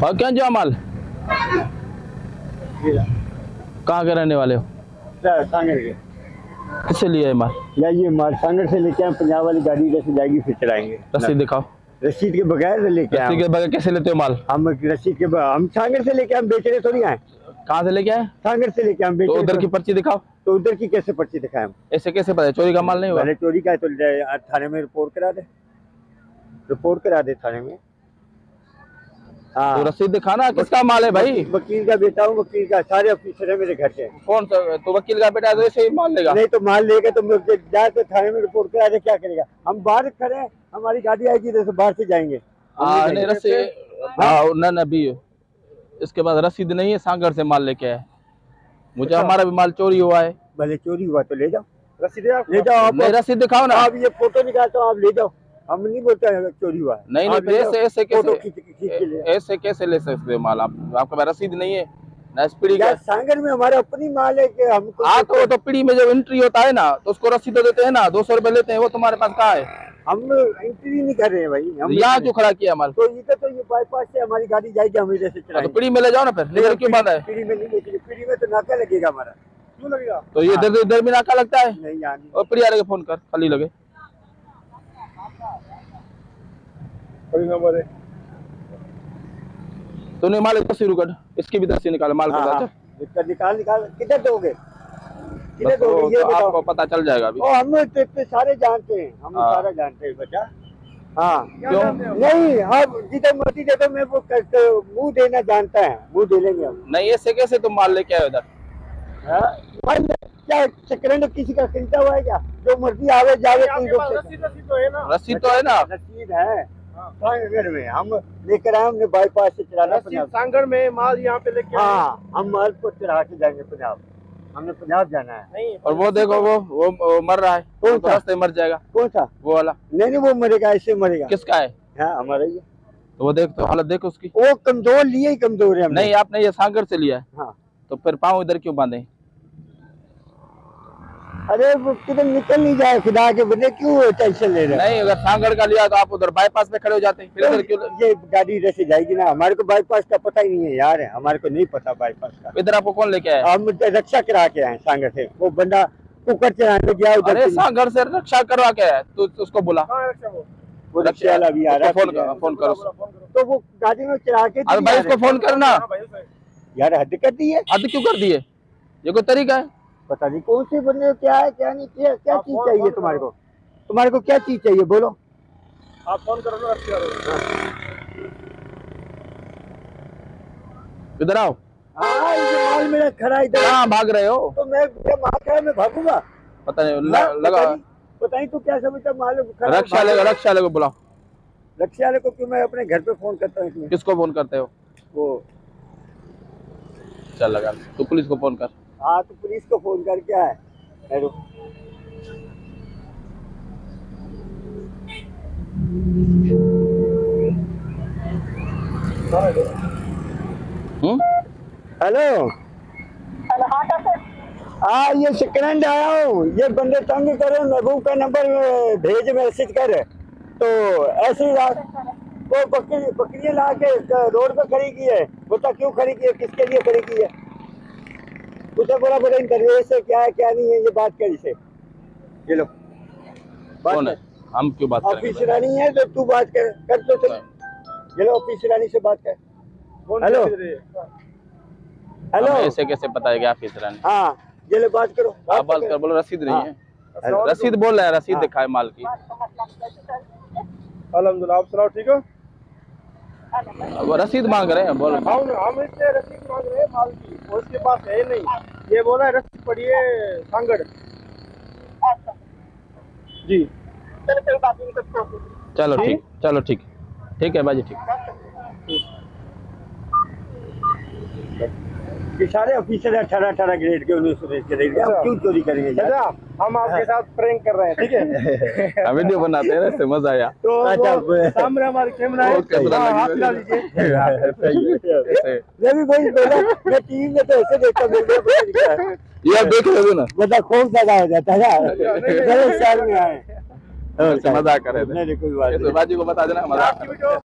और क्या जो माल कहाँ के रहने वाले हो? सांगर के। किससे लिया है माल? ये माल सांगर से लेके आए, पंजाब वाली गाड़ी जैसे जाएगी फिर चलाएंगे। रसीद दिखाओ। रसीद के बगैर लेके आए। रसीद के बगैर कैसे लेते हो माल? हम रसीद के हम सांगर से लेके हम बेचने थोड़ी आए। कहाँ से लेके आए? सांगर से लेके हम बेचने। तो उधर की पर्ची दिखाओ। तो उधर की कैसे पर्ची दिखाएं हम? ऐसे कैसे पता? चोरी का माल नहीं हुआ? चोरी का है तो थाने में रिपोर्ट करा दे थाने में। हाँ तो रसीद दिखाना। किसका माल है भाई? वकील का बेटा हूँ, वकील का। सारे ऑफिसर है मेरे घर के। कौन सा? तो वकील का बेटा है तो ऐसे ही माल लेगा? नहीं तो माल लेगा तो जाके थाने में रिपोर्ट करा दे, क्या करेगा? हम बाहर खड़े हैं, हमारी गाड़ी आएगी तो बाहर से जाएंगे। नहीं रसीद ना भी इसके बाद रसीद नहीं है, सांगर से माल लेके आए। मुझे हमारा भी माल चोरी हुआ है। भले चोरी हुआ तो ले जाओ, रसीद ले जाओ। नहीं रसीद दिखाओ ना। आप ये फोटो निकालते हो, आप ले जाओ। हम नहीं बोलते चोरी हुआ है। नहीं ऐसे कैसे ले सकते हो माल? आपके पास रसीद नहीं है ना? पीढ़ी का सांगर में हमारा अपनी माल है कि हमको। हाँ तो पीढ़ी में जब एंट्री होता है ना तो उसको रसीद देते हैं ना, 200 रुपए लेते हैं। वो तुम्हारे पास कहाँ है? हम एंट्री नहीं कर रहे हैं भाई। हम यहाँ क्यों खड़ा किया माल? तो ये बाईपास से हमारी गाड़ी जाएगी, हम इधर से चलाएंगे। तो पीढ़ी में ले जाओ ना फिर। लेकर क्यों बांधा है? पीढ़ी में नहीं लेके, पीढ़ी में तो नाका लगेगा हमारा। क्यों लगेगा? तो ये इधर भी नाका लगता है? नहीं यहाँ। और पीढ़ी वाले को फोन कर, खाली लगे। तूने माल शुरू कर, इसकी भी दस्ती निकाल माल को। निकाल किधर दोगे? ये आपको पता चल जाएगा अभी। हम सारे जानते हैं, हम सारा जानते हैं बच्चा। हाँ क्यों नहीं? आप जिधर मर्जी दे दो, मैं वो मुंह देना जानता है, मुंह दे लेंगे हम। नहीं ऐसे कैसे तुम माल लेके आए उधर? क्या चक्कर किसी का खरीदा हुआ है क्या? जो मर्जी आवे जावे। रसीद तो है ना? रसीद तो है ना? रसीद है सांगर में। हम लेकर आए, हमने बाईपास से चलाना सांगर में माल यहाँ पे लेके। हाँ हम माल को चढ़ा के जाएंगे पंजाब। हमने पंजाब जाना है। नहीं और वो देखो वो मर रहा है। कौन सा? रास्ते मर जाएगा। कौन सा? वो वाला। नहीं वो मरेगा, ऐसे मरेगा। किसका है? हाँ हमारा ही है। तो वो देख, तो हालत देखो उसकी। वो कमजोर लिए ही कमजोर है। नहीं आपने ये सांगर से लिया है। हाँ तो फिर पाँव इधर क्यों बांधे? अरे वो किधर निकल नहीं जाए, खुदा के बंदे क्यों टेंशन ले रहे हैं? नहीं अगर सांगड़ का लिया तो आप उधर बाईपास पे खड़े हो जाते। फिर इधर क्यों? ये गाड़ी इधर से जाएगी ना, हमारे को बाईपास का पता ही नहीं है यार। हमारे को नहीं पता बाईपास का। इधर आपको कौन लेके आया? हम रक्षा करा के आए सांगड़ से। वो बंदा कुकर चलाने गया उधर। अरे सांगड़ से रक्षा करवा के आया तो उसको बुला। वो रक्षा वाला भी आ रहा है। फोन करो। तो वो गाड़ी में चला के। अरे भाई उसको फोन करना यार। हद कर दी है। हद क्यों कर दी है? ये कोई तरीका है? पता नहीं कौन सी बंदे क्या है क्या नहीं, क्या चीज चाहिए तुम्हारे को? तुम्हारे को क्या चीज चाहिए बोलो? आप फोन करो ना। इधर आओ। हाँ ये माल मेरा खड़ा इधर। कहाँ भाग रहे हो? तो मैं मैं भागूंगा? पता नहीं लगा। पता नहीं तू क्या समझता? माल रक्षा को बुलाओ। रक्षा वाले को क्यों? मैं अपने घर पे फोन करता हूँ। किसको फोन करते हो? वो चल लगा तो पुलिस को फोन कर। हाँ तो पुलिस को फोन कर। क्या है? हेलो। हाँ ये सेकंड आया हूँ। ये बंदे तंग करे, महबूब का नंबर भेज, मैसेज कर। तो ऐसे ही वो बकरियां ला के रोड पे खड़ी की है। बता क्यों खड़ी की है, किसके लिए खड़ी की है? उसे बोला बड़ा इंटरव्यू से क्या है क्या नहीं है, ये बात कर इसे। ये लो कौन है? हम क्यों बात करेंगे? ऑफिस रानी है तो तू बात कर तो सही। ये लो ऑफिस रानी से बात कर। Hello hello. ऐसे कैसे पता है कि ऑफिस रानी? हाँ ये लो बात करो। आप बात कर। बोलो रसीद नहीं है। रसीद बोल रहे हैं, रसीद दिखाए माल की। अल्हम्दुलिल्लाह। आप सुनाओ ठीक हो? वो रसीद मांग रहे हैं। बोलो हम इससे रसीद मांग रहे हैं माल की, उसके पास है नहीं। ये बोला रसीद पड़ी है सांगड़। जी चलो ठीक है बाजी ठीक। ये सारे ऑफिसर 18 ग्रेड के 19 ग्रेड के। हम क्यों चोरी करेंगे यार? हम आपके साथ प्रैंक कर रहे हैं, ठीक है? हम वीडियो बनाते हैं, इससे मजा आया। तो सामने हमारे कैमरा है, हाथ लगा लीजिए। मैं भी वही बोला, मैं टीवी में तो ऐसे देखता हूँ। ये आप देख रहे हो ना, मतलब खून ज्यादा हो जाता है। 10 साल में आए हम ऐसे मजाक कर रहे थे। नहीं कोई बात ऐसे नहीं। बाजी को बता देना मजाक कर रहे थे।